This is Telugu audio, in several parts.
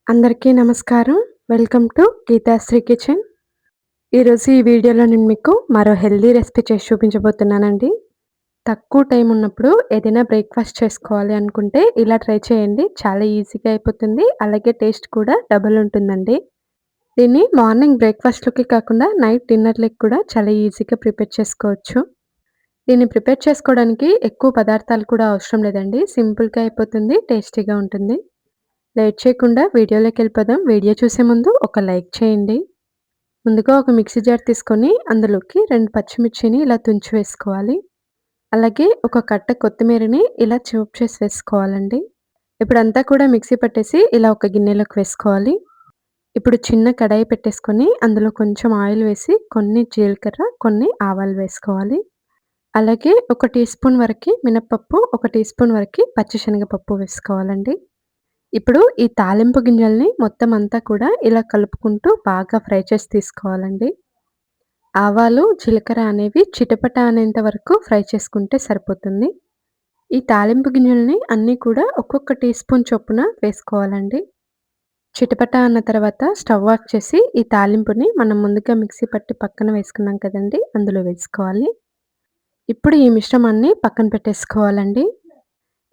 అందరికీ నమస్కారం. Welcome to Geethasri kitchen. ఈరోజు ఈ వీడియోలో నేను మీకు మరో హెల్తీ రెసిపీ చేసి చూపించబోతున్నానండి. తక్కువ టైం ఉన్నప్పుడు ఏదైనా బ్రేక్‌ఫాస్ట్ చేసుకోవాలి అనుకుంటే ఇలా ట్రై చేయండి. చాలా ఈజీగా అయిపోతుంది. అలాగే టేస్ట్ కూడా డబుల్ ఉంటుందండి. దీన్ని మార్నింగ్ బ్రేక్‌ఫాస్ట్‌లోకి కాకుండా నైట్ డిన్నర్‌లకి కూడా చాలా ఈజీగా ప్రిపేర్ చేసుకోవచ్చు. దీన్ని ప్రిపేర్ చేసుకోవడానికి ఎక్కువ పదార్థాలు కూడా అవసరం లేదండి. సింపుల్‌గా అయిపోతుంది. టేస్టీగా ఉంటుంది. లేట్ చేయకుండా వీడియోలోకెళ్ళిపోదాం. వీడియో చూసే ముందు ఒక లైక్ చేయండి. ముందుగా ఒక మిక్సీ జార్ తీసుకొని అందులోకి 2 పచ్చిమిర్చిని ఇలా తుంచి వేసుకోవాలి. అలాగే ఒక కట్ట కొత్తిమీరని ఇలా చాప్ చేసి వేసుకోవాలండి. ఇప్పుడంతా కూడా మిక్సీ పట్టేసి ఇలా ఒక గిన్నెలోకి వేసుకోవాలి. ఇప్పుడు చిన్న కడాయి పెట్టేసుకొని అందులో కొంచెం ఆయిల్ వేసి కొన్ని జీలకర్ర, కొన్ని ఆవాలు వేసుకోవాలి. అలాగే ఒక టీ స్పూన్ వరకి మినపప్పు, ఒక టీ స్పూన్ వరకి పచ్చిశనగపప్పు వేసుకోవాలండి. ఇప్పుడు ఈ తాలింపు గింజల్ని మొత్తం అంతా కూడా ఇలా కలుపుకుంటూ బాగా ఫ్రై చేసి తీసుకోవాలండి. ఆవాలు, జీలకర్ర అనేవి చిటపట అనేంత వరకు ఫ్రై చేసుకుంటే సరిపోతుంది. ఈ తాలింపు గింజల్ని అన్నీ కూడా ఒక్కొక్క టీ స్పూన్ చొప్పున వేసుకోవాలండి. చిటపట అన్న తర్వాత స్టవ్ ఆఫ్ చేసి ఈ తాలింపుని మనం ముందుగా మిక్సీ పట్టి పక్కన వేసుకున్నాం కదండీ! అందులో వేసుకోవాలి. ఇప్పుడు ఈ మిశ్రమాన్ని పక్కన పెట్టేసుకోవాలండి.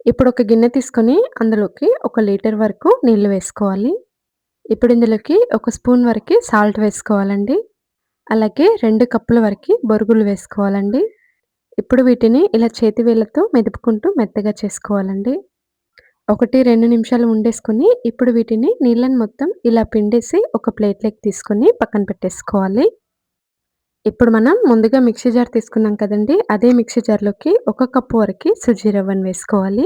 ఇప్పుడు ఒక గిన్నె తీసుకొని అందులోకి ఒక లీటర్ వరకు నీళ్లు వేసుకోవాలి. ఇప్పుడు ఇందులోకి ఒక స్పూన్ వరకి సాల్ట్ వేసుకోవాలండి. అలాగే 2 కప్పుల వరకి బొరుగులు వేసుకోవాలండి. ఇప్పుడు వీటిని ఇలా చేతి వేళ్ళతో మెదుపుకుంటూ మెత్తగా చేసుకోవాలండి. 1, 2 నిమిషాలు ఉండేసుకొని ఇప్పుడు వీటిని నీళ్ళని మొత్తం ఇలా పిండేసి ఒక ప్లేట్‌లోకి తీసుకొని పక్కన పెట్టేసుకోవాలి. ఇప్పుడు మనం ముందుగా మిక్సీ జార్ తీసుకున్నాం కదండీ! అదే మిక్సీ జార్‌లోకి ఒక కప్పు వరకి సుజీ రవ్వను వేసుకోవాలి.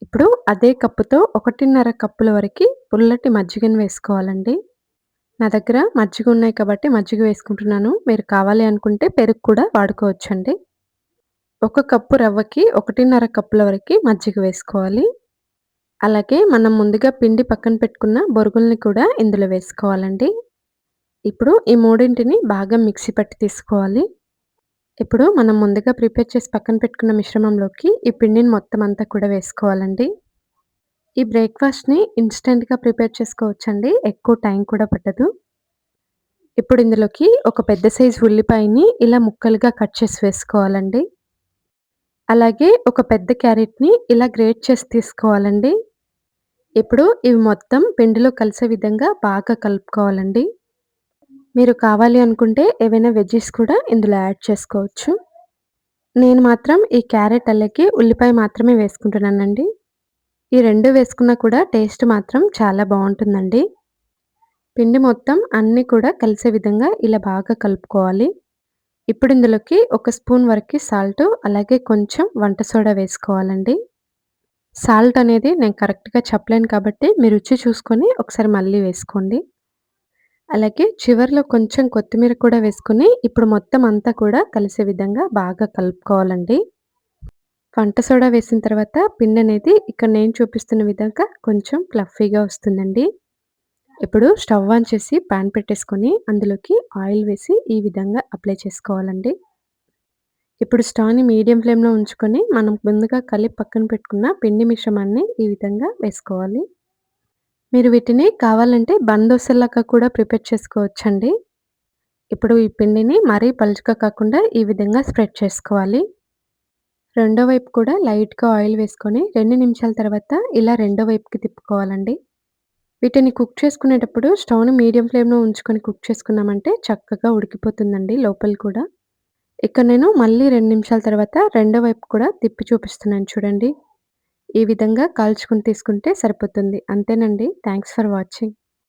ఇప్పుడు అదే కప్పుతో 1:30 కప్పుల వరకి పుల్లటి మజ్జిగను వేసుకోవాలండి. నా దగ్గర మజ్జిగ ఉన్నాయి కాబట్టి మజ్జిగ వేసుకుంటున్నాను. మీరు కావాలి అనుకుంటే పెరుగు కూడా వాడుకోవచ్చండి. ఒక కప్పు రవ్వకి 1:30 కప్పుల వరకి మజ్జిగ వేసుకోవాలి. అలాగే మనం ముందుగా పిండి పక్కన పెట్టుకున్న బొరుగుల్ని కూడా ఇందులో వేసుకోవాలండి. ఇప్పుడు ఈ మూడింటిని బాగా మిక్సీ పట్టి తీసుకోవాలి. ఇప్పుడు మనం ముందుగా ప్రిపేర్ చేసి పక్కన పెట్టుకున్న మిశ్రమంలోకి ఈ పిండిని మొత్తం అంతా కూడా వేసుకోవాలండి. ఈ బ్రేక్‌ఫాస్ట్‌ని ఇన్‌స్టంట్‌గా ప్రిపేర్ చేసుకోవచ్చండి. ఎక్కువ టైం కూడా పట్టదు. ఇప్పుడు ఇందులోకి ఒక పెద్ద సైజు ఉల్లిపాయని ఇలా ముక్కలుగా కట్ చేసి వేసుకోవాలండి. అలాగే ఒక పెద్ద క్యారెట్‌ని ఇలా గ్రేట్ చేసి తీసుకోవాలండి. ఇప్పుడు ఇవి మొత్తం పిండిలో కలిసే విధంగా బాగా కలుపుకోవాలండి. మీరు కావాలి అనుకుంటే ఏవైనా వెజ్జీస్ కూడా ఇందులో యాడ్ చేసుకోవచ్చు. నేను మాత్రం ఈ క్యారెట్ అలాగే ఉల్లిపాయ మాత్రమే వేసుకుంటున్నానండి. ఈ 2 వేసుకున్నా కూడా టేస్ట్ మాత్రం చాలా బావుంటుందండి. పిండి మొత్తం అన్నీ కూడా కలిసే విధంగా ఇలా బాగా కలుపుకోవాలి. ఇప్పుడు ఇందులోకి ఒక స్పూన్ వరకి సాల్టు, అలాగే కొంచెం వంట సోడా వేసుకోవాలండి. సాల్ట్ అనేది నేను కరెక్ట్‌గా చెప్పలేను కాబట్టి మీ రుచి చూసుకొని ఒకసారి మళ్ళీ వేసుకోండి. అలాగే చివర్లో కొంచెం కొత్తిమీర కూడా వేసుకొని ఇప్పుడు మొత్తం అంతా కూడా కలిసే విధంగా బాగా కలుపుకోవాలండి. వంట సోడా వేసిన తర్వాత పిండనేది ఇక్కడ నేను చూపిస్తున్న విధంగా కొంచెం ఫ్లఫీగా వస్తుందండి. ఇప్పుడు స్టవ్ ఆన్ చేసి పాన్ పెట్టేసుకొని అందులోకి ఆయిల్ వేసి ఈ విధంగా అప్లై చేసుకోవాలండి. ఇప్పుడు స్టవ్‌ని మీడియం ఫ్లేమ్‌లో ఉంచుకొని మనం ముందుగా కలిపి పక్కన పెట్టుకున్న పిండి మిశ్రమాన్ని ఈ విధంగా వేసుకోవాలి. మీరు వీటిని కావాలంటే దోసల్లాగా కూడా ప్రిపేర్ చేసుకోవచ్చండి. ఇప్పుడు ఈ పిండిని మరీ పలుచగా కాకుండా ఈ విధంగా స్ప్రెడ్ చేసుకోవాలి. రెండో వైపు కూడా లైట్‌గా ఆయిల్ వేసుకొని 2 నిమిషాల తర్వాత ఇలా రెండో వైపుకి తిప్పుకోవాలండి. వీటిని కుక్ చేసుకునేటప్పుడు స్టవ్‌ని మీడియం ఫ్లేమ్‌లో ఉంచుకొని కుక్ చేసుకున్నామంటే చక్కగా ఉడికిపోతుందండి లోపల కూడా. ఇక్కడ నేను మళ్ళీ 2 నిమిషాల తర్వాత రెండో వైపు కూడా తిప్పి చూపిస్తున్నాను చూడండి. ఈ విధంగా కాల్చుకొని తీసుకుంటే సరిపోతుంది. అంతేనండి. Thanks for watching.